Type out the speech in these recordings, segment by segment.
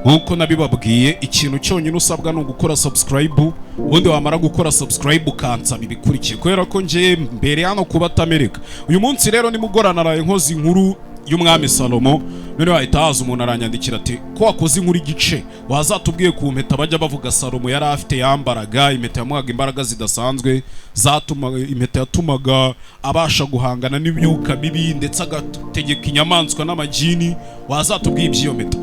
nkuko nabibabwiye, ikintu cyonyine usabwa ni ugukora subscribe, ubundi wamara gukora subscribe ukansaba ibikurikiye, kubera ko nje mbere hano kuba atamerika. Uyu munsi rero nimugorana naraye nkoze inkuru y'umwami Salomo, none wahita haza umuntu aranyandikira ati ko wakoze inkuru igice wazatubwiye ku mpeta bajya bavuga Salomo yari afite yambaraga, impeta yamuhaga imbaraga zidasanzwe, zatuma impeta yatumaga abasha guhangana n'imyuka mibi ndetse agategeka inyamaswa n'amajini, wazatubwiye iby'iyo mpeta.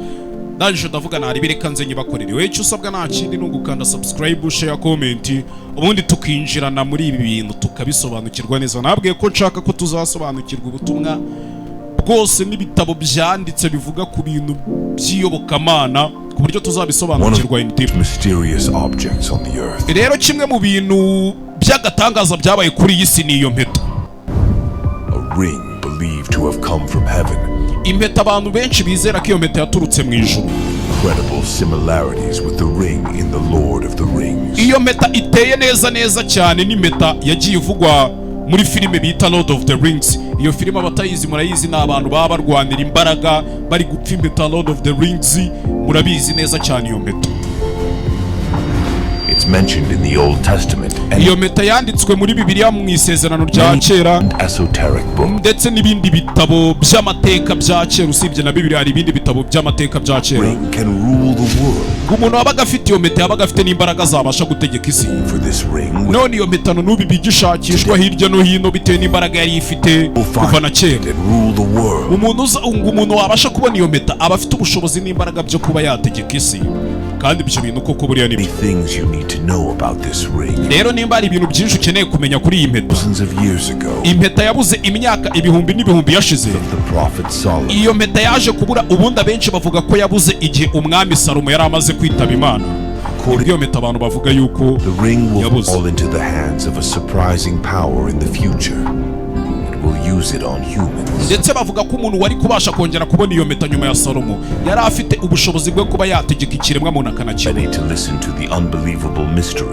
Ndaje ndavuga nari bireka nze nyibakorere. Wewe icyo usabwa nta kindi ni ugukanda subscribe, share, comment, ubundi tukinjirana muri ibi bintu tukabisobanukirwa neza. Nabwiye ko nshaka ko tuzasobanukirwa ubutumwa bwose n'ibitabo byanditse bivuga ku bintu by'iyobokamana ku buryo tuzabisobanukirwa in deep. Rero kimwe mu bintu by'agatangaza byabaye kuri iyi si ni iyo mpeta. A ring believed to have come from heaven. Impeta abantu benshi bizera ko iyo mpeta yaturutse mu ijuru. Incredible similarities with the ring in the Lord of the Rings. Iyo mpeta iteye neza cyane n'impeta yagiye ivugwa muri filime bita Lord of the Rings. Iyo filime abatayizi murayizi, ni abantu baba barwanira imbaraga bari gupfa impeta Lord of the Rings, murabizi neza cyane iyo mpeta. It's mentioned in the Old Testament. Iyo mpeta yanditswe muri Bibiliya mu isezerano rya kera ndetse n'ibindi bitabo by'amateka bya kera. Usibye na Bibiliya hari ibindi bitabo by'amateka bya kera. Umuntu wabaga afite iyo mpeta yabaga afite n'imbaraga zabasha gutegeka isi. None iyo mpeta n'ubu bigishakishwa hirya no hino bitewe n'imbaraga yari ifite kuva na kera. Umuntu wabasha kubona iyo mpeta aba afite ubushobozi n'imbaraga byo kuba yategeka isi. Kandi ibyo bintu koko buriya ni rero nimba ari ibintu byinshi ukeneye kumenya kuri iyi mpeta. Impeta yabuze imyaka ibihumbi n'ibihumbi yashize. Iyo mpeta yaje kubura, ubundi abenshi bavuga ko yabuze igihe umwami Salomo yari amaze kwitaba Imana. Iyo mpeta abantu bavuga yuko yabuze. Ndetse bavuga ko umuntu wari kubasha kongera kubona iyo mpeta nyuma ya Salomo yari afite ubushobozi bwo kuba yategeka ikiremwa muntu akanakibona.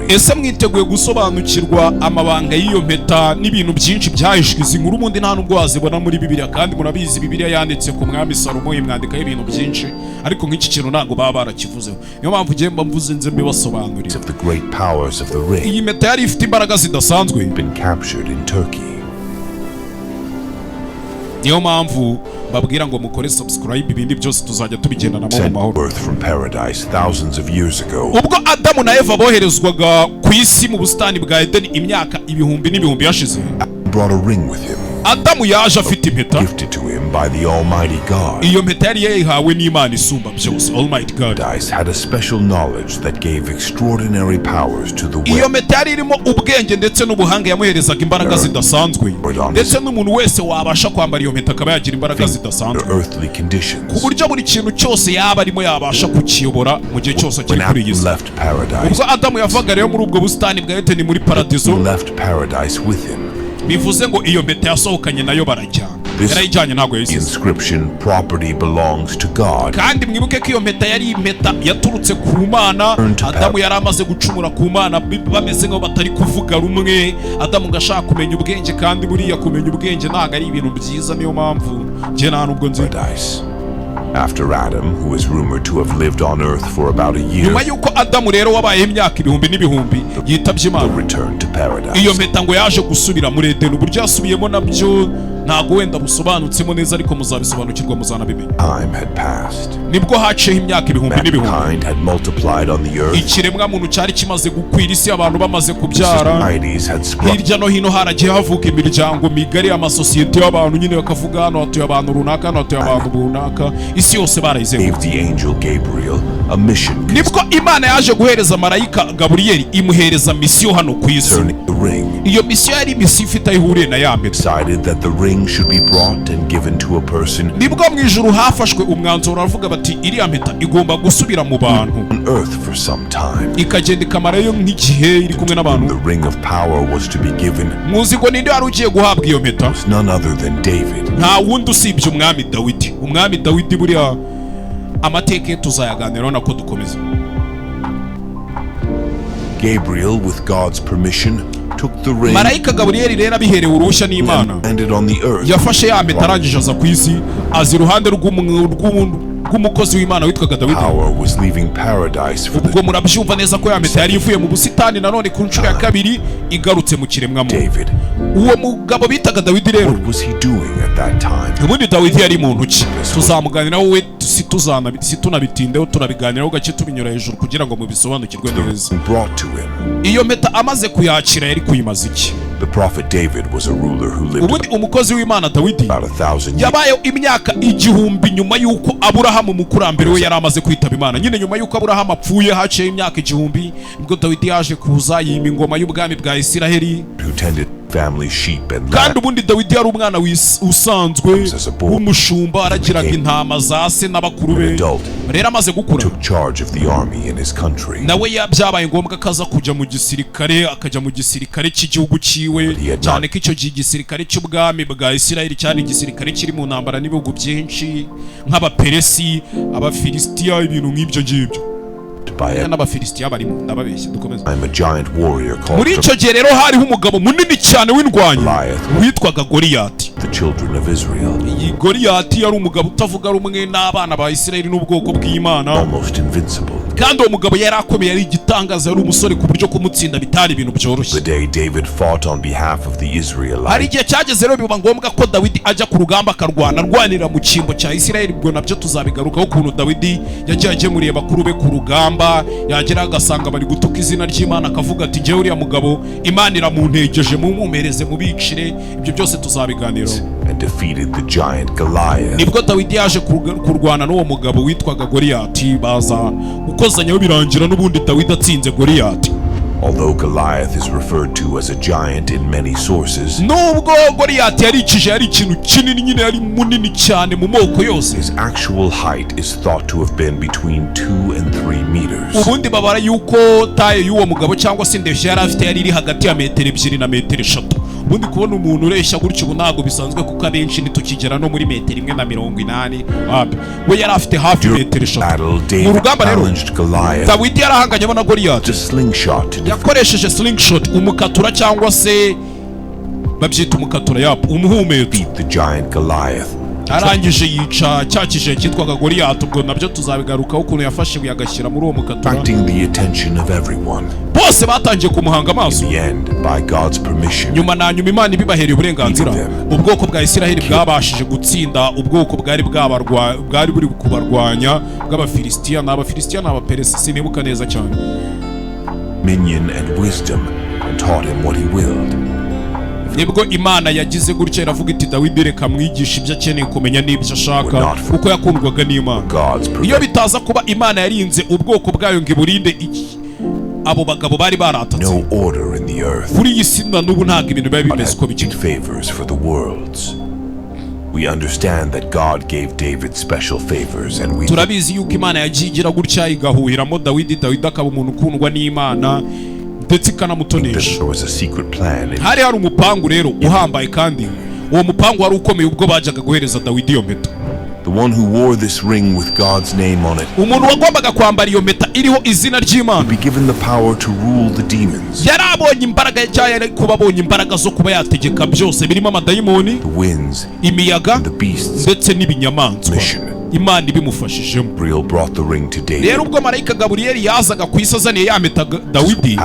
Ese mwiteguye gusobanukirwa amabanga y'iyo mpeta n'ibintu byinshi byahishwe? Izi nkuru ubundi nta nubwo wazibona muri Bibiliya, kandi murabizi Bibiliya yanditse ku mwami Salomo imwandikaho ibintu byinshi, ariko nk'iki kintu ntabwo baba barakivuzeho. Niyo mpamvu ngiye mvuze nze mbibasobanurira. Iyi mpeta yari ifite imbaraga zidasanzwe. Niyo mpamvu babwira ngo mukore subscribe, ibindi byose tuzajya tubigendana mu mahoro. Ubwo Adamu na Eva boherezwaga ku isi mu busitani bwa Edeni imyaka ibihumbi n'ibihumbi yashize, Adamu yaje afite impeta. Iyo mpeta yari yayihawe n'Imana isumba byose, Almighty God. Iyo mpeta yari irimo ubwenge ndetse n'ubuhanga yamuherezaga imbaraga zidasanzwe, ndetse n'umuntu wese wabasha kwambara iyo mpeta akaba yagira imbaraga zidasanzwe, ku buryo buri kintu cyose yaba arimo yabasha kukiyobora mu gihe cyose akiri kuri iyi si. Ubwo Adamu yavaga rero muri ubwo busitani bwa Edeni muri paradizo, bivuze ngo iyo mpeta yasohokanye nayo barajyana. Yarayijyanye ntabwo yayisize. Kandi mwibuke ko iyo mpeta yari impeta yaturutse ku Mana. Adamu yari amaze gucumura ku Mana, bameze nk'aho batari kuvuga rumwe. Adamu ngashaka kumenya ubwenge, kandi buriya kumenya ubwenge ntabwo ari ibintu byiza. Niyo mpamvu njye nta nubwo nzi. After Adam, who is rumored to have lived on earth for about a year, nyuma yuko Adamu rero wabaye imyaka ibihumbi n'ibihumbi yitabye Imana, iyo mpeta ngo yaje gusubira muri Edeni. Uburyo yasubiyemo nabyo ntabwo wenda busobanutsemo neza, ariko muzabisobanukirwa, muzanabimenya. Nibwo haciyeho imyaka ibihumbi n'ibihumbi, ikiremwa muntu cyari kimaze gukwira isi, abantu bamaze kubyara. Hirya no hino haragiye havuka imiryango migari, amasosiyete y'abantu, nyine bakavuga hano hatuye abantu runaka, hano hatuye abantu runaka, isi yose barayizenguruka. Nibwo Imana yaje guhereza marayika Gaburiyeli, imuhereza misiyo hano ku isi. Iyo misiyo yari misiyo ifite aho ihuriye na ya mpeta. Nibwo mu ijuru hafashwe umwanzuro, baravuga bati iriya mpeta igomba gusubira mu bantu, ikagenda ikamarayo nk'igihe iri kumwe n'abantu. Muzi ngo ninde wari ugiye guhabwa iyo mpeta? Nta wundi usibye umwami Dawidi. Umwami Dawidi buriya amateka ye tuzayaganiraho nako dukomeza. Gabriel, with God's permission, took the ring. Marayika Gaburiyeli rero abiherewe uruhushya n'Imana, yafashe ya mpeta arangije aza ku isi, aza iruhande rw'umukozi w'Imana witwaga Dawidi. Power was leaving paradise for ubwo murabyumva neza ko ya mpeta yari ivuye mu busitani nanone ku nshuro ya kabiri igarutse mu kiremwamuntu. David. Uwo mugabo bitaga Dawidi rero, What was he doing at that time? ubundi Dawidi yari muntu ki? Tuzamuganiraho wowe situnabitindeho, turabiganiraho gake tubinyura hejuru kugira ngo mubisobanukirwe neza. Brought to him. Iyo mpeta amaze kuyakira yari kuyimaza iki? The prophet David was a ruler who lived ubundi umukozi w'Imana Dawidi about 1,000 years. yabayeho imyaka 1000 nyuma y'uko Aburahamu mukurambere we yari amaze kwitaba Imana. Nyine nyuma y'uko Aburahamu apfuye haciye imyaka 1000 nibwo Dawidi yaje kuza yima ingoma y'ubwami bwa Isiraheli. Who tended family sheep and kandi ubundi Dawidi yari umwana usanzwe w'umushumba, aragiraga intama za se n'abakuru be. Rero amaze gukura took charge of the army in his country. nawe byabaye ngombwa kaza kujya mu gisirikare, akajya mu gisirikare cy'igihugu ciwe, cyane ko icyo gisirikare cy'ubwami bwa Isiraheli cyane igisirikare kiri mu ntambara n'ibihugu byinshi nk'abaperesi, abafilisitiya, ibintu nk'ibyo ngibyo. n'abafilisitiya barimo, ndababeshya. Dukomeze. I'm a giant warrior called muri icyo gihe rero hariho umugabo munini cyane w'indwanyi witwaga Goliyati. the children of Israel. iyi Goliyati yari umugabo utavuga rumwe n'abana ba Isiraheli n'ubwoko bw'Imana, Almost invincible. kandi uwo mugabo yari akomeye, yari igitangaza, yari umusore ku buryo kumutsinda bitari ibintu byoroshye. The day David fought on behalf of the hari Israelites, igihe cyageze rero biba ngombwa ko Dawidi ajya ku rugamba arwanira mu cyimbo cya Isiraheli. Ubwo nabyo tuzabigarukaho ukuntu Dawidi yagiye agemuriye bakuru be ku rugamba, yagera agasanga bari gutuka izina ry'Imana, akavuga ati njyewe uriya mugabo Imana iramuntegeje, mumumereze mubicire. Ibyo byose tuzabiganiraho. and defeated the giant Goliath. nibwo Dawidi yaje kurwana n'uwo mugabo witwaga Goliyati, baza gukozanyaho birangira n'ubundi Dawidi atsinze Goliyati. Although Goliath is referred to as a giant in many sources, nubwo Goliyati yari ikintu kinini, nyine yari munini cyane mu moko yose, his actual height is thought to have been between 2 and 3 meters. ubundi babara yuko taye y'uwo mugabo cyangwa se indeshyo yari afite yari iri hagati ya metero 2 na metero 3. ubundi kubona umuntu ureshya gutyo ubu ntabwo bisanzwe, kuko abenshi ntitukigera no muri metero 180. we yari afite hafi metero 3. mu rugamba rero Dawidi yarahanganyemo na Goliyati, yakoresheje slingshot, umukatura cyangwa se babyita umukatura, umuhumetso. arangije yica cya kije cyitwaga Goliyati. ubwo nabyo tuzabigarukaho ukuntu yafashe ibuye agashyira muri uwo mukatura. bose batangiye kumuhanga amaso. nyuma na nyuma Imana ibibahereye uburenganzira, ubwoko bwa Isiraheli bwabashije gutsinda ubwoko bwari buri kubarwanya bw'abafilisitiya. n'abafilisitiya n'abaperesi, sinibuka neza cyane. Minion and wisdom and taught him what he willed. nibwo Imana yagize gutya iravuga iti Dawidi reka mwigisha ibyo akeneye kumenya n'ibyo ashaka, kuko yakundwaga n'Imana. iyo bitaza kuba Imana yarinze ubwoko bwayo ngo iburinde abo bagabo bari baratatse kuri iyi si, na n'ubu ntabwo ibintu biba bimeze uko bikiri. We understand that God gave David special favors, and we turabizi yuko Imana yagiye igira gutya igahuhiramo Dawidi akaba umuntu ukundwa n'Imana ndetse ikanamutonesha. hari umupangu rero uhambaye, kandi uwo mupangu wari ukomeye ubwo bajyaga guhereza Dawidi iyo mpeta. The one who wore this ring with God's name on it, umuntu wagombaga kwambara iyo mpeta iriho izina ry'Imana, be given the power to rule the demons, yari abonye imbaraga yari kuba abonye imbaraga zo kuba yategeka byose birimo amadayimoni, the winds, imiyaga the beasts, ndetse n'ibinyamaswa. Imana ibimufashijemo. rero ubwo marayika Gaburiyeli yazaga ku isi azaniye ya mpeta Dawidi,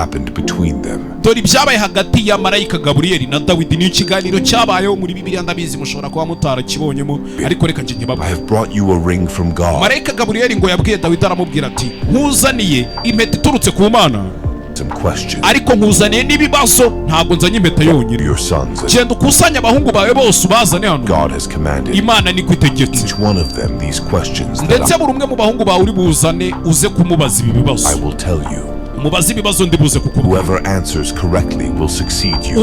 dore ibyabaye hagati ya marayika Gaburiyeli na Dawidi ni ikiganiro cyabayeho muri Bibiliya. ndabizi mushobora kuba mutarakibonyemo, ariko reka nje nkibabwire. marayika Gaburiyeli ngo yabwiye Dawidi, aramubwira ati nkuzaniye impeta iturutse ku Mana, ariko nkuzaniye n'ibibazo, ntabwo nzanye impeta yonyine. genda ukusanye abahungu bawe bose ubazane hano, Imana niko itegetse. ndetse buri umwe mu bahungu bawe uri buzane uze kumubaza ibi bibazo. mubaze ibibazo ndi buze kukubwira.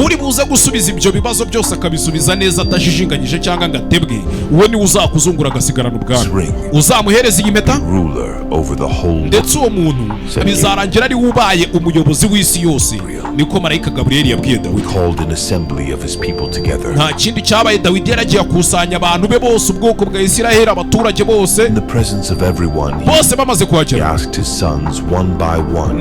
uri buze gusubiza ibyo bibazo byose akabisubiza neza atajijinganyije cyangwa ngo atebwe, uwo niwe uzakuzungura agasigarana ubwami. uzamuhereza iyi mpeta, ndetse uwo muntu bizarangira ari we ubaye umuyobozi w'isi yose. niko marayika Gaburiyeli yabwiye Dawidi. nta kindi cyabaye, Dawidi yaragiye akusanya abantu be bose, ubwoko bwa Isiraheli, abaturage bose bamaze kuhagera,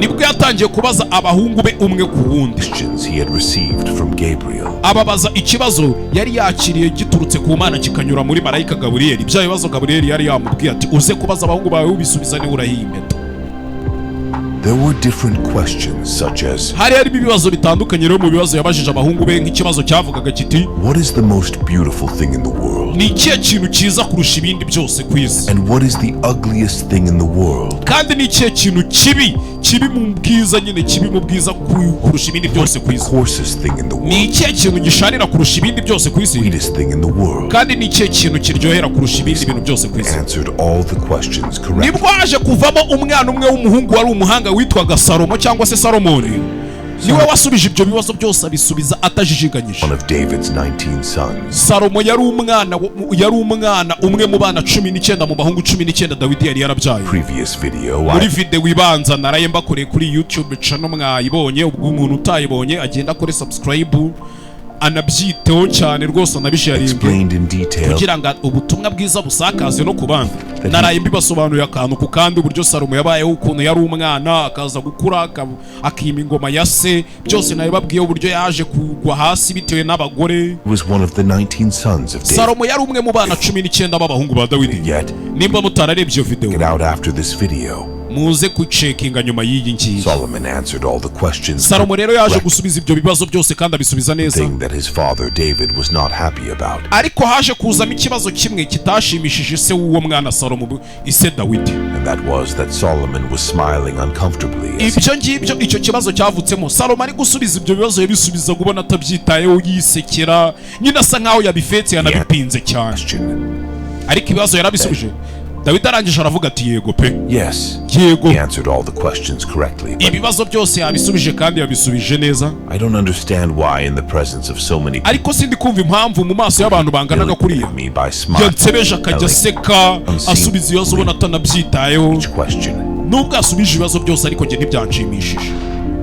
nibwo yatangiye kubaza abahungu be umwe ku wundi Questions he had received from Gabriel. ababaza ikibazo yari yakiriye giturutse ku Mana kikanyura muri marayika Gaburiyeli. Bya bibazo Gaburiyeli yari yamubwiye ati uze kubaza abahungu bawe ubisubiza niba urahiye impeta. There were different questions such as, harimo ibibazo bitandukanye rero mu bibazo yabajije abahungu be, nk'ikibazo cyavugaga kiti what is the most beautiful thing in the world? ni ikihe kintu cyiza kurusha ibindi byose ku isi, And what is the ugliest thing in the world? kandi ni ikihe kintu kibi mu bwiza, nyine kibi mu bwiza kurusha ibindi byose ku isi, Coarsest thing in the ni world? ikihe kintu gisharira kurusha ibindi byose ku isi, Sweetest thing in the world? kandi ni ikihe kintu kiryohera kurusha ibindi bintu byose ku isi. Answered all the questions correctly. nibwo haje kuvamo umwana umwe w'umuhungu wari umuhanga witwaga Salomo cyangwa se Salomoni. niwe wasubije ibyo bibazo byose abisubiza atajijiganyije. One of David's 19 sons. Salomo yari umwana umwe mu bana 19 mu bahungu 19 Dawidi yari yarabyaye. Previous video, muri video ibanza naraye mbakoreye kuri YouTube channel mwayibonye. ubwo umuntu utayibonye agenda kuri subscribe anabyiteho cyane rwose anabisharinge explained in detail kugira ngo ubutumwa bwiza busakaze no ku bandi. naraye mbibasobanuye akantu ku kandi uburyo Salomo yabayeho, ukuntu yari umwana akaza gukura akima ingoma ya se, byose nabibabwiye uburyo yaje kugwa hasi bitewe n'abagore. was one of the 19 sons of David. Salomo yari umwe mu bana 19 b'abahungu ba Dawidi. Yet, nimba mutararebye iyo video get out after this video. muze kucekinga nyuma y'iyi ngiyi. Solomon answered all the questions. Salomo rero yaje gusubiza ibyo bibazo byose kandi abisubiza neza. Thing that his father David was not happy about. ariko haje kuzamo ikibazo kimwe kitashimishije se w'uwo mwana Salomo, ise Dawidi. And that was that Solomon was smiling uncomfortably as ibyo ngibyo icyo kibazo cyavutsemo. Salomo ari gusubiza ibyo bibazo yabisubiza ubona atabyitayeho, yisekera nyine asa nkaho yabifetse yanabipinze cyane. question. ariko ibibazo yarabisubije. Dawidi arangije aravuga ati yego pe, Yes. yego. He answered all the questions correctly. But ibibazo byose yabisubije kandi yabisubije neza. I don't understand why in the presence of so many people ariko sindi kumva impamvu mu maso y'abantu banganaga kuriya me by smiling yansebeje akajya aseka asubiza ibibazo ubona atanabyitayeho. each question. nubwo asubije ibibazo byose ariko njye ntibyanshimishije.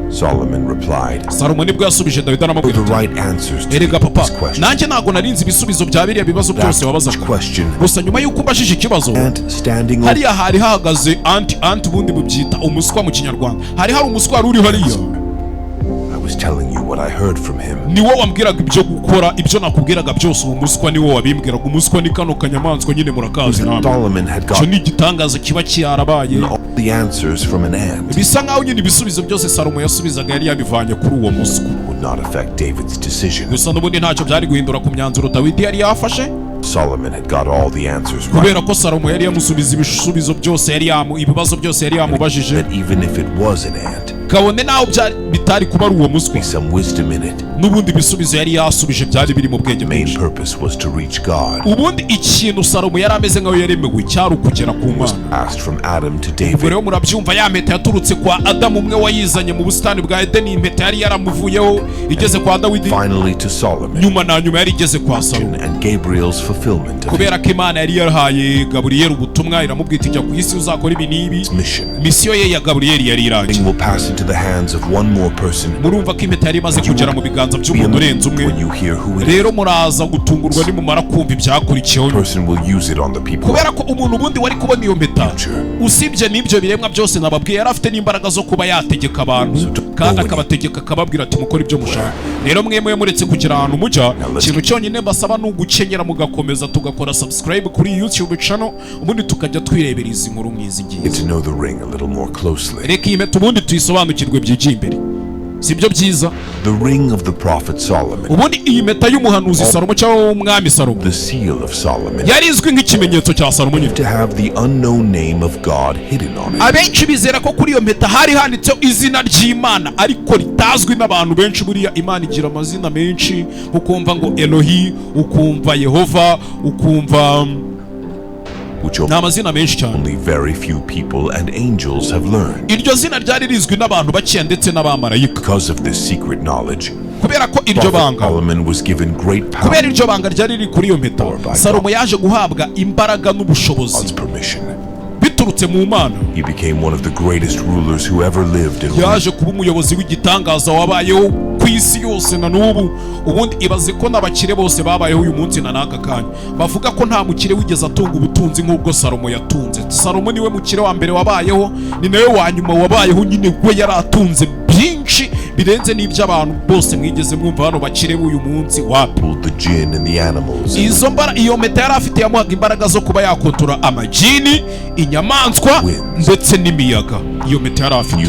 Solomon replied, Salomo nibwo yasubije Dawidi for aramubwira the ati right answers to erega papa, this question. nanjye ntabwo narinzi ibisubizo bya biriya bibazo byose That wabazaga. question. gusa nyuma y'uko umbajije ikibazo, And standing on hariya hari hahagaze anti ubundi bubyita umuswa mu kinyarwanda. hari umuswa wari uri hariya. I was telling you what I heard from him. niwo wambwiraga ibyo gukora, ibyo nakubwiraga byose. uwo muswa niwo wabimbwiraga. umuswa ni kano kanyamaswa nyine murakazi namwe. Solomon had icyo gotten ni igitangaza kiba cyarabaye. all the answers from an ant. bisa nkaho nyine ibisubizo byose Salomo yasubizaga yari yabivanye kuri uwo muswa. Would not affect David's decision. gusa n'ubundi ntacyo byari guhindura ku myanzuro Dawidi yari yafashe, Solomon had got all the answers right. kubera ko Salomo yari yamusubiza ibisubizo byose ibibazo byose yari yamubajije. That even if it was an ant, kabone naho bitari kuba ari uwo muswa, be some wisdom in it. n'ubundi ibisubizo yari yasubije byari biri mu bwenge The main bwinshi. purpose was to reach God. ubundi ikintu Salomo yari ameze nkaho yaremewe cyari ukugera ku Mana. Passed from Adam to ubwo David. rero murabyumva, ya mpeta yaturutse kwa Adamu umwe wayizanye mu busitani bwa Edeni. impeta yari yaramuvuyeho igeze kwa Dawidi, Finally to Solomon. nyuma na nyuma yari igeze kwa Salomo. And Gabriel's fulfillment of his kubera ko Imana yari yarahaye Gaburiyeli ubutumwa, iramubwira ijya ku isi uzakora ibi n'ibi. mission. misiyo ye ya Gaburiyeli yari irangiye. Thing will pass into the hands of one more person. murumva ko impeta yari imaze kugera mu biganza by'umuntu urenze umwe. When you hear who it is, rero muraza gutungurwa nimumara kumva ibyakurikiyeho. person will use it on the people. kubera ko umuntu ubundi wari kubona iyo mpeta, Future. usibye n'ibyo biremwa byose nababwiye, yari afite n'imbaraga zo kuba yategeka abantu kandi akabategeka akababwira ati mukora ibyo mushaka. rero mwemwe muretse kugira ahantu mujya, ikintu cyonyine mbasaba ni ugukenyera mugakomeza tugakora subscribe kuri YouTube channel, ubundi tukajya twirebera izi nkuru nk'izi Get ngizi. to know the ring a little more closely. reka iyi mpeta ubundi tuyisobanukirwe byigiye imbere, sibyo byiza? The ring of the prophet Solomon. ubundi iyi mpeta y'umuhanuzi Salomo cyangwa w'umwami Salomo The seal of Solomon. yari izwi nk'ikimenyetso cya Salomo nyine. To have the unknown name of God hidden on it. abenshi bizera ko kuri iyo mpeta hari handitseho izina ry'Imana ariko ritazwi n'abantu benshi. buriya Imana igira amazina menshi, ukumva ngo Elohi, ukumva Yehova, ukumva Which ni amazina menshi cyane. only very few people and angels have learned. iryo zina ryari rizwi n'abantu bakeya ndetse n'abamarayika. Because of this secret knowledge, kubera ko iryo Prophet banga Solomon was given great power. kubera iryo banga ryari riri kuri iyo mpeta, Salomo yaje guhabwa imbaraga n'ubushobozi God's permission. biturutse mu Mana. He became one of the greatest rulers who ever lived in yaje kuba umuyobozi w'igitangaza wabayeho ku isi yose na n'ubu. Ubundi ibaze ko n'abakire bose babayeho uyu munsi na n'aka kanya bavuga ko nta mukire wigeze atunga ubutunzi nk'ubwo Salomo yatunze. Salomo niwe mukire wa mbere wabayeho, ni nawe wa nyuma wabayeho, nyine we yari atunze byinshi birenze n'iby'abantu bose mwigeze mwumva hano bakire b'uyu munsi. Wapi iyo mpeta yari afite yamuhaga imbaraga zo kuba yakontora amajini, inyamaswa ndetse n'imiyaga. Iyo mpeta yari afite.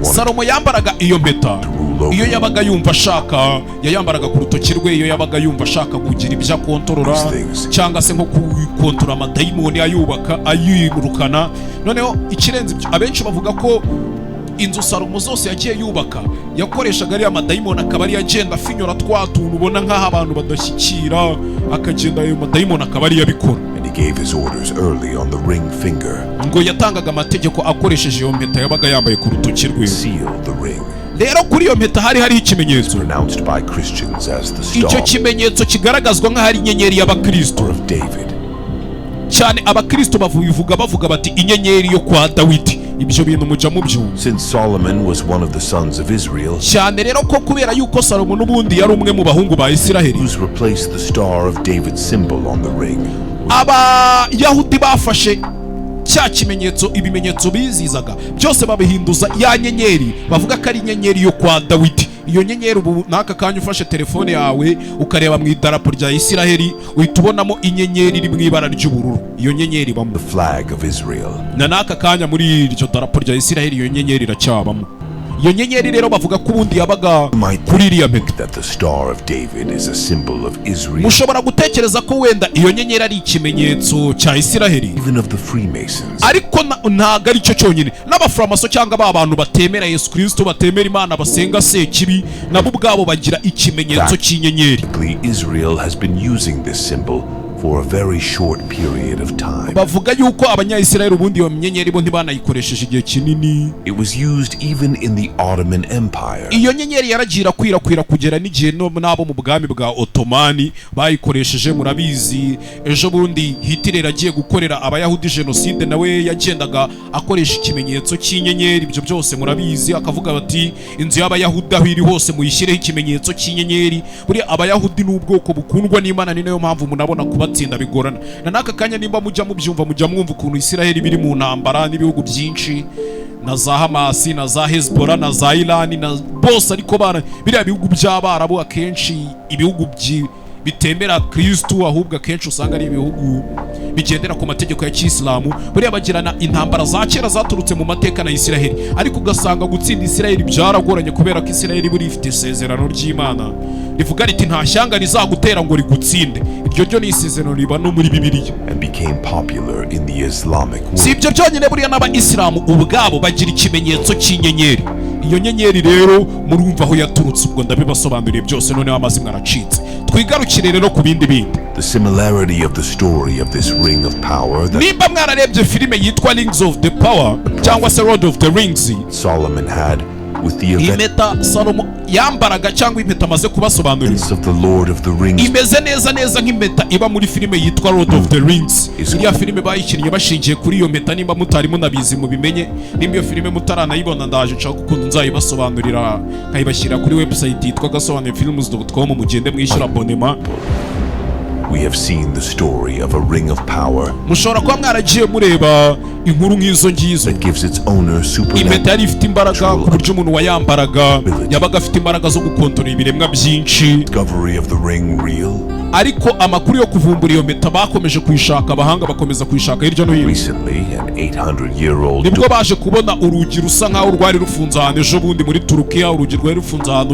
Salomo yambaraga iyo mpeta iyo yabaga yumva ashaka, yayambaraga ku rutoki rwe iyo yabaga yumva ashaka kugira ibyo akontorora cyangwa se nko kukontora amadayimoni ayubaka ayirukana. Noneho ikirenze ibyo, abenshi bavuga ko inzu Salomo zose yagiye yubaka yakoreshaga ariya madayimoni, akaba ari agenda afinyora twa tuntu ubona nk'aho abantu badashyikira, akagenda ayo madayimoni akaba ari yabikora. Ngo yatangaga amategeko akoresheje iyo mpeta yabaga yambaye ku rutoki rwe. Rero kuri iyo mpeta hari ikimenyetso. Icyo kimenyetso kigaragazwa nk'aho ari inyenyeri y'Abakristo. Cyane Abakristo bavuga bati inyenyeri yo kwa Dawidi. Ibyo bintu mujya mubyumva. Cyane rero ko kubera yuko Salomo n'ubundi yari umwe mu bahungu ba Isiraheli, Abayahudi bafashe cya kimenyetso, ibimenyetso bizizaga byose babihinduza ya nyenyeri, bavuga ko ari inyenyeri yo kwa Dawidi. Iyo nyenyeri ubu n'aka kanya ufashe telefone yawe ukareba mu idarapo rya Isiraheli uhita ubonamo inyenyeri iri mu ibara ry'ubururu. Iyo nyenyeri ibamo na n'aka kanya muri iryo darapo rya Isiraheli iyo nyenyeri iracyabamo. Iyo nyenyeri rero bavuga ko ubundi yabaga kuri iriya mpeta. Mushobora gutekereza ko wenda iyo nyenyeri ari ikimenyetso cya Isiraheli, ariko ntago ari cyo cyonyine. N'abaframaso cyangwa ba bantu batemera Yesu Kristo, batemera Imana, basenga Sekibi, nabo ubwabo bagira ikimenyetso cy'inyenyeri. For a very short period of time. Bavuga yuko abanyayisiraheli ubundi iyo nyenyeri bo ntibanayikoresheje igihe kinini. It was used even in the Ottoman Empire. Iyo nyenyeri yaragira kwirakwira kugera n'igihe nabo mu bwami bwa Ottomani bayikoresheje. Murabizi ejo bundi Hitler agiye gukorera abayahudi genocide, nawe yagendaga akoresha ikimenyetso cy'inyenyeri. Ibyo byose murabizi, akavuga bati inzu y'abayahudi aho iri hose muyishyireho ikimenyetso cy'inyenyeri. Buri abayahudi n'ubwoko bukundwa n'Imana, ni nayo mpamvu munabona kuba tsinda bigorana. Na n'aka kanya nimba mujya mubyumva, mujya mwumva ukuntu Isiraheli biri mu ntambara n'ibihugu byinshi, na za Hamasi na za Hezbollah na za Iran na bose, ariko biriya bihugu by'Abarabu akenshi ibihugu bitemera Kristo, ahubwo akenshi usanga ari ibihugu bigendera ku mategeko ya Kisilamu. Buriya bagirana intambara za kera zaturutse mu mateka na Isiraheli, ariko ugasanga gutsinda Isiraheli byaragoranye kubera ko Isiraheli buri ifite isezerano ry'Imana rivuga riti nta shyanga rizagutera ngo rigutsinde. Iryo ryo ni isezerano riba no muri Bibiliya. Si ibyo byonyine, buriya n'Abayisilamu ubwabo bagira ikimenyetso cy'inyenyeri. Iyo nyenyeri rero murumva aho yaturutse, ubwo ndabibasobanuriye byose, noneho amazimwe aracitse. Twigarukire rero ku bindi bindi. Nimba mwararebye filime yitwa Rings of the Power cyangwa se Lord of the Rings, Solomon had impeta Salomo yambaraga cyangwa impeta amaze kubasobanurira imeze neza nk'impeta iba muri filime yitwa Lord of the Rings. Iriya filime bayikinnye bashingiye kuri iyo mpeta. Nimba mutari munabizi mubimenye, nimba iyo filime mutaranayibona ndaje nshaka gukunda nzayibasobanurira nkayibashyira kuri website yitwa gasobanurifilms.com, mugende mwishyura abonema. We have seen the story of a ring of power. Mushobora kuba mwaragiye mureba inkuru nk'izo ngizo. That gives its owner impeta yari ifite imbaraga ku buryo umuntu wayambaraga yabaga afite imbaraga zo gukontorora ibiremwa byinshi. Discovery of the ring real? Ariko amakuru yo kuvumbura iyo mpeta bakomeje kuyishaka, abahanga bakomeza kuyishaka hirya no hino. Recently, an 800-year-old nibwo baje kubona urugi rusa nkaho rwari rufunze ahantu ejo bundi muri Turukiya. Urugi rwari rufunze ahantu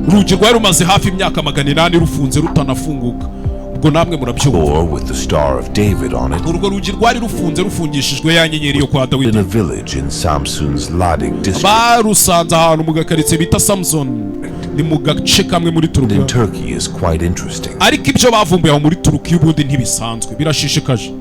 urugi rwari rumaze hafi imyaka 800 rufunze rutanafunguka. Ubwo namwe murabyumva. Urwo rugi rwari rufunze rufungishijwe ya nyenyeri yo kwa Dawidi. Barusanze ahantu mu gakaritsiye bita Samson, ni mu gace kamwe muri Turukiya. Turkey is quite interesting. Ariko ibyo bavumbuye aho muri Turukiya ubundi ntibisanzwe, birashishikaje.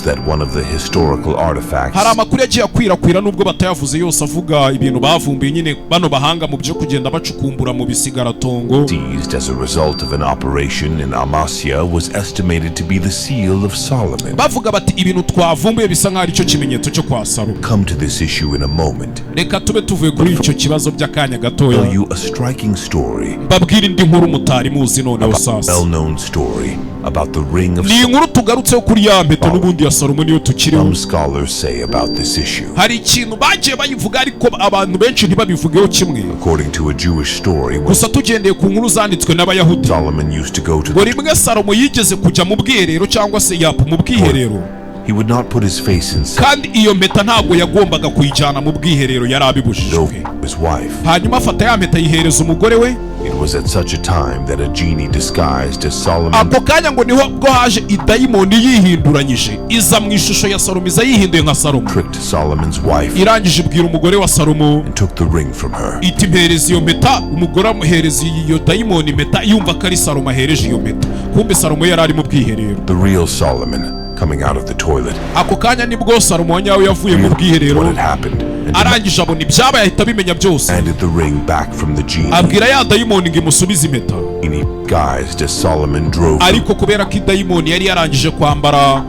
that one of the historical artifacts hari amakuru yagiye akwirakwira nubwo batayavuze yose avuga ibintu bavumbuye nyine bano bahanga mu byo kugenda bacukumbura mu bisigaratongo seized as a result of an operation in Amasya was estimated to be the seal of Solomon. bavuga bati ibintu twavumbuye bisa nk'aho aricyo kimenyetso cyo kwa Salomo. Come to this issue in a moment. reka tube tuvuye kuri icyo kibazo by'akanya gatoya Tell you a striking story, babwira indi nkuru mutari muzi noneho a sasa. well-known story about the ring of ni inkuru tugarutseho kuri ya mpeta n'ubundi ya Salomo niyo tukiriho. Some scholars say about this issue. hari ikintu bagiye bayivuga ariko abantu benshi ntibabivugeho kimwe. According to a Jewish story, when gusa tugendeye ku nkuru zanditswe n'abayahudi Solomon used to go to ngo rimwe Salomo yigeze kujya mu bwiherero cyangwa se yapa mu bwiherero he would not put his face inside, kandi iyo mpeta ntabwo yagombaga kuyijyana mu bwiherero yari though abibujijwe. his wife. hanyuma afata ya mpeta yihereza umugore we. It was at such a time that a genie disguised as Solomon ako kanya ngo niho bwo haje idayimoni yihinduranyije iza mu ishusho ya Salomo iza yihinduye nka Salomo tricked Solomon's wife irangije ibwira umugore wa Salomo and took the ring from her. iti mpereza iyo mpeta. umugore amuhereza iyo dayimoni impeta yumva ko ari Salomo ahereje iyo mpeta, kumbe Salomo yari ari mu bwiherero. The real Solomon coming out of the toilet. ako kanya nibwo Salomo wa nyawe yavuye mu bwiherero What had happened and arangije abona ibyabaye ahita abimenya byose. handed the ring back from the genie. abwira ya dayimoni ngo imusubize impeta, Genie disguised as Solomon drove the ariko kubera ko idayimoni yari yarangije kwambara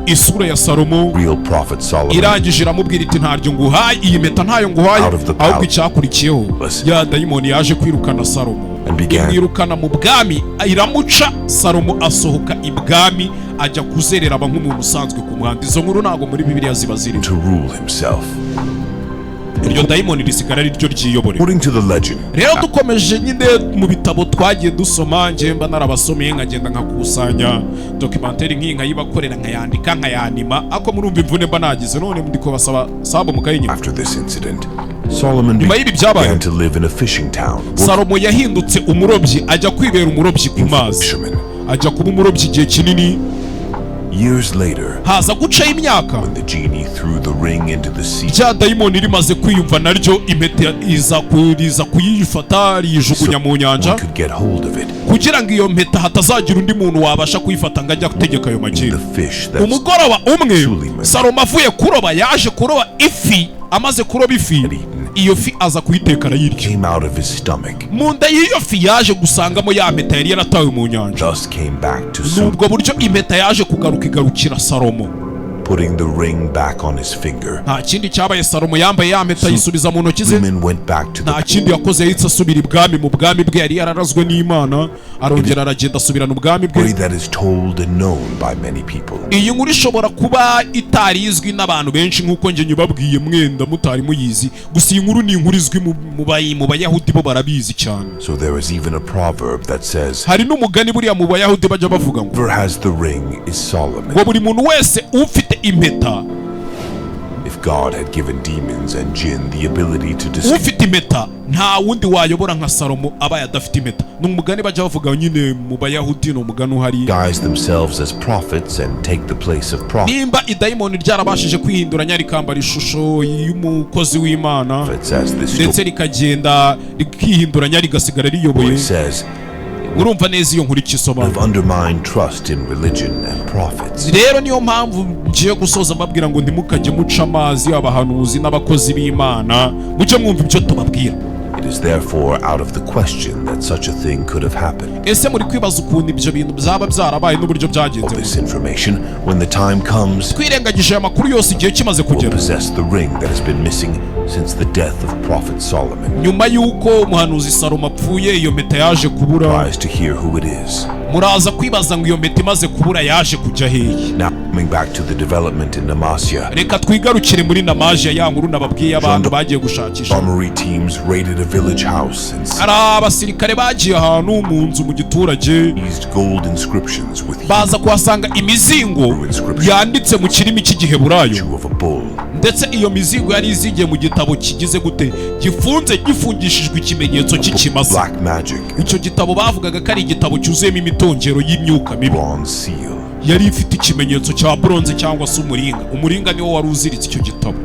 isura ya Salomo real prophet Solomon irangije iramubwira iti ntaryo nguhaye iyi mpeta ntayo nguhaye, Out of the ahubwo palace. icyakurikiyeho ya dayimoni yaje kwirukana Salomo And began- imwirukana mu bwami iramuca. Salomo asohoka ibwami ajya kuzerera aba nk'umuntu usanzwe ku muhanda. izo nkuru ntabwo muri Bibiliya ziba zirimo. to rule himself. iryo dayimoni risigara ari ryo ryiyoborera. According to the legend, rero dukomeje nyine mu bitabo twagiye dusoma, njye mba narabasomeye nkagenda nkakusanya documentary nk'iyi nkayibakorera nkayandika nkayanima, ako murumva imvune mba nagize. none ndi kubasaba sabo mukayinyima. after this incident, Solomon nyuma y'ibi byabaye began to live in a fishing town. Salomo yahindutse umurobyi ajya kwibera umurobyi ku mazi, Fisherman. ajya kuba umurobyi igihe kinini. Years later, haza gucaho imyaka when the genie threw the ring into the sea, rya dayimoni rimaze kwiyumva naryo impeta riza kuyifata riyijugunya mu nyanja one could get hold of it. kugira ngo iyo mpeta hatazagira undi muntu wabasha kuyifata ngo ajya gutegeka ayo magini. The fish that umugoroba umwe Suleiman Salomo avuye kuroba yaje kuroba ifi. amaze kuroba ifi eaten iyo fi aza kuyiteka arayirya. came out of his stomach, mu nda y'iyo fi yaje gusangamo ya mpeta yari yaratawe mu nyanja. thus came back to Solomon, nubwo buryo impeta yaje kugaruka igarukira Salomo. putting the ring back on his finger. nta kindi cyabaye. Salomo yambaye ya mpeta yisubiza mu ntoki ze. Suleiman went back to nta the kindi yakoze yahise asubira ibwami. mu bwami bwe yari yararazwe n'Imana, arongera aragenda asubirana ubwami story bwe. that is told and known by many people. iyi nkuru ishobora kuba itari izwi n'abantu benshi nk'uko njye nyibabwiye mwenda mutari muyizi, gusa iyi nkuru ni inkuru izwi mu bayahudi bo barabizi cyane. So there is even a proverb that says, hari n'umugani buriya mu bayahudi bajya bavuga ngo whoever has the ring is Solomon. ngo buri muntu wese ufite impeta, If God had given demons and jinn the ability to deceive, ufite impeta nta wundi wayobora nka Salomo abaye adafite impeta. ni umugani bajya bavuga nyine mu bayahudi, ni umugani uhari. disguise themselves as prophets and take the place of prophets nimba idayimoni ryarabashije kwihinduranya rikambara ishusho y'umukozi w'Imana as this ndetse story rikagenda rikihinduranya rigasigara riyoboye, says, urumva neza iyo nkuru ikisoma. have undermined trust in religion and prophets. rero niyo mpamvu ngiye gusoza mbabwira ngo ntimukajye muca amazi abahanuzi n'abakozi b'Imana, mujye mwumva ibyo tubabwira. It is therefore out of the question that such a thing could have happened. ese muri kwibaza ukuntu ibyo bintu byaba byarabaye n'uburyo All byagenze? this information, when the time comes, twirengagije aya makuru yose igihe kimaze will kugera, possess the ring that has been missing since the death of Prophet Solomon. nyuma y'uko umuhanuzi Salomo apfuye iyo mpeta yaje kubura. Surprised to hear who it is. muraza kwibaza ngo iyo mpeta imaze kubura yaje kujya hehe? Now, coming back to the development in Amasya, reka twigarukire muri Namaje ya nkuru nababwiye abantu bagiye gushakisha. armory teams raided a village house and hari abasirikare bagiye ahantu mu nzu mu giturage, seized gold inscriptions with baza kuhasanga imizingo yanditse mu kirimi cy'igiheburayo, hue of a bull. ndetse iyo mizingo yari izigiye mu gitabo kigize gute, gifunze gifungishijwe ikimenyetso cy'ikimasa. Black magic, icyo gitabo bavugaga ko ari igitabo cyuzuyemo imitongero y'imyuka mibi, bronze seal. yari ifite ikimenyetso cya bronze cyangwa se umuringa. umuringa niwo wari uziritse icyo gitabo.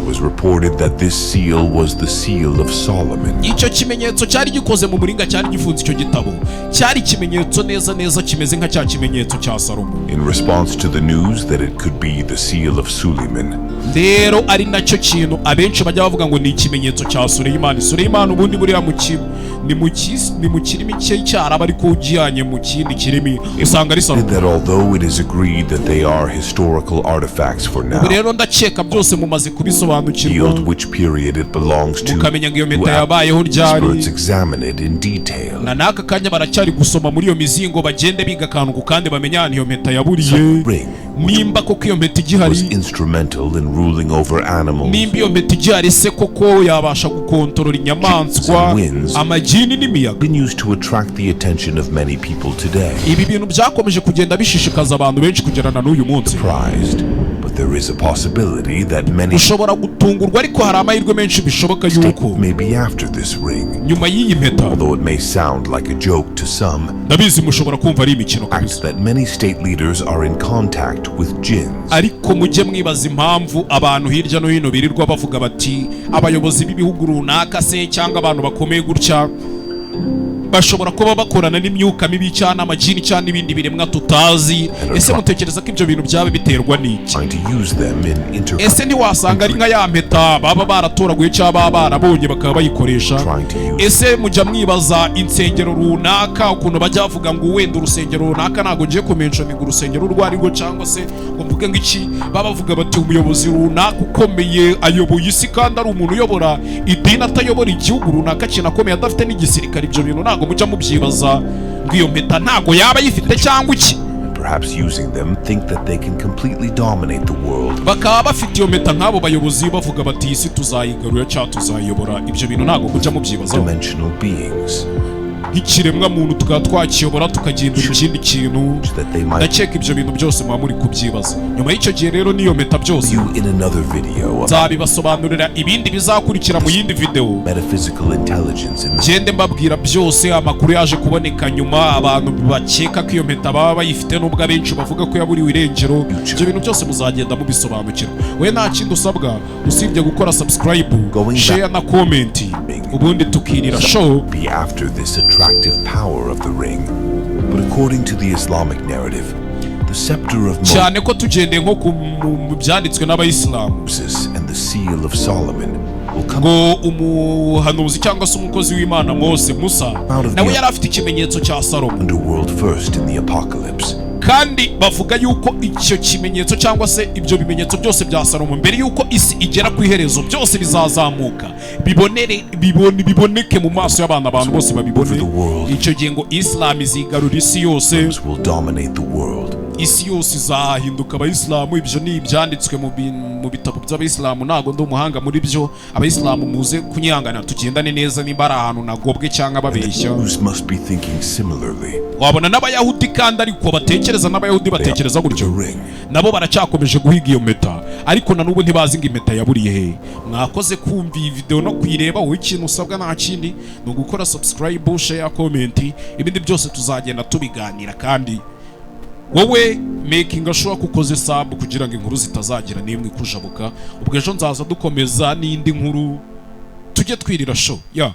was reported that this seal was the seal of Solomon. icyo kimenyetso cyari gikoze mu muringa cyari gifunze icyo gitabo cyari ikimenyetso neza neza kimeze nka cya kimenyetso cya Salomo. In response to the news that it could be the seal of Suleiman, rero ari nacyo kintu abenshi bajya bavuga ngo ni ikimenyetso cya Suleyimani. Suleyimani ubundi buriya ni mu kirimi cye cyaraba ariko ugiyanye mu kindi kirimi usanga ari Salomo. that although it is agreed that they are historical artifacts for now, ubu rero ndakeka byose mumaze kubisobanukirwa sealed which period it belongs to, mukamenya ngo iyo mpeta yabayeho ryari. experts examine it in detail. na n'aka kanya baracyari gusoma muri iyo mizingo bagende biga akantu ku kandi bamenya ahantu iyo mpeta yaburiye, Such ring nimba koko iyo mpeta was igihari, instrumental in ruling over animals, nimba iyo mpeta igihari se koko yabasha gukontorora inyamaswa, amajini n'imiyaga. been used to attract the attention of many people today. ibi bintu byakomeje kugenda bishishikaza abantu benshi kugera na n'uyu munsi. Prized, but there is a possibility that many ushobora gutungurwa ariko hari amahirwe menshi bishoboka yuko may be after this ring. nyuma y'iyi mpeta, Although it may sound like a joke to some, ndabizi mushobora kumva ari imikino act kabisa, that many state leaders are in contact with jinns. ariko mujye mwibaza impamvu abantu hirya no hino birirwa bavuga bati abayobozi b'ibihugu runaka se cyangwa abantu bakomeye gutya bashobora kuba bakorana n'imyuka mibi cyane amajini cyane n'ibindi biremwa tutazi. ese mutekereza ko ibyo bintu byaba biterwa n'iki? Trying to use them in ese ntiwasanga ari nka ya mpeta baba baratoraguye cyangwa baba barabonye bakaba bayikoresha? trying to use ese mujya mwibaza insengero runaka ukuntu bajya bavuga ngo wenda urusengero runaka ntabwo ngiye kumentioninga urusengero urwo ari rwo cyangwa se ngo mvuge ngo iki, baba bavuga bati umuyobozi runaka ukomeye ayoboye isi kandi ari umuntu uyobora idini atayobora igihugu runaka kinakomeye adafite n'igisirikare. ibyo bintu ntabwo mujya mubyibaza ngo iyo mpeta ntabwo yaba yifite cyangwa iki? perhaps using them think that they can completely dominate the world. bakaba bafite iyo mpeta nk'abo bayobozi bavuga bati iyi si tuzayigarura cyangwa tuzayiyobora. ibyo bintu ntabwo mujya mubyibazaho Dimensional beings nk'ikiremwa muntu tukaba twakiyobora tukagendera ikindi kintu. that they might ndakeka ibyo bintu byose muba muri kubyibaza. nyuma y'icyo gihe rero n'iyo mpeta byose view in another video about nzabibasobanurira ibindi bizakurikira mu yindi video. metaphysical intelligence in the ngende mbabwira byose amakuru yaje kuboneka nyuma, abantu bakeka ko iyo mpeta baba bayifite n'ubwo abenshi bavuga ko yaburiwe irengero. ibyo bintu byose muzagenda mubisobanukirwa. we nta kindi usabwa usibye gukora subscribe, share na comment, ubundi tukirira show. be after this attractive power of the ring. But according to the Islamic narrative, the scepter of cyane ko tugendeye nko mu byanditswe n'abayisilamu Moses and the seal of Solomon will come ngo umuhanuzi cyangwa se umukozi w'Imana Mose Musa nawe yari afite ikimenyetso cya Salomo, underworld first in the apocalypse. kandi bavuga yuko icyo kimenyetso cyangwa se ibyo bimenyetso byose bya Salomo mbere yuko isi igera ku iherezo byose bizazamuka biboneke mu maso y'abantu, abantu bose babibone. icyo gihe ngo Islam izigarura isi yose, Will dominate the world. isi yose izahinduka abayisilamu. ibyo ni ibyanditswe mu bitabo by'abayisilamu, ntabwo ndi umuhanga muri byo. abayisilamu muze kunyihanganira tugendane neza nimba ari ahantu nagobwe cyangwa babeshya. Jews must be thinking similarly. wabona n'abayahudi kandi ariko batekereza, n'abayahudi batekereza gutyo, nabo baracyakomeje guhiga iyo mpeta ariko na n'ubu ntibazi ngo impeta yaburiye he. mwakoze kumva iyi video no kuyireba. wowe ikintu usabwa nta kindi ni ugukora subscribe, share, comment, ibindi byose tuzagenda tubiganira. kandi wowe making sure ko ukoze sub kugira ngo inkuru zitazagira n'imwe ikujabuka. ubwo ejo nzaza dukomeza n'indi nkuru tujye twirira show ya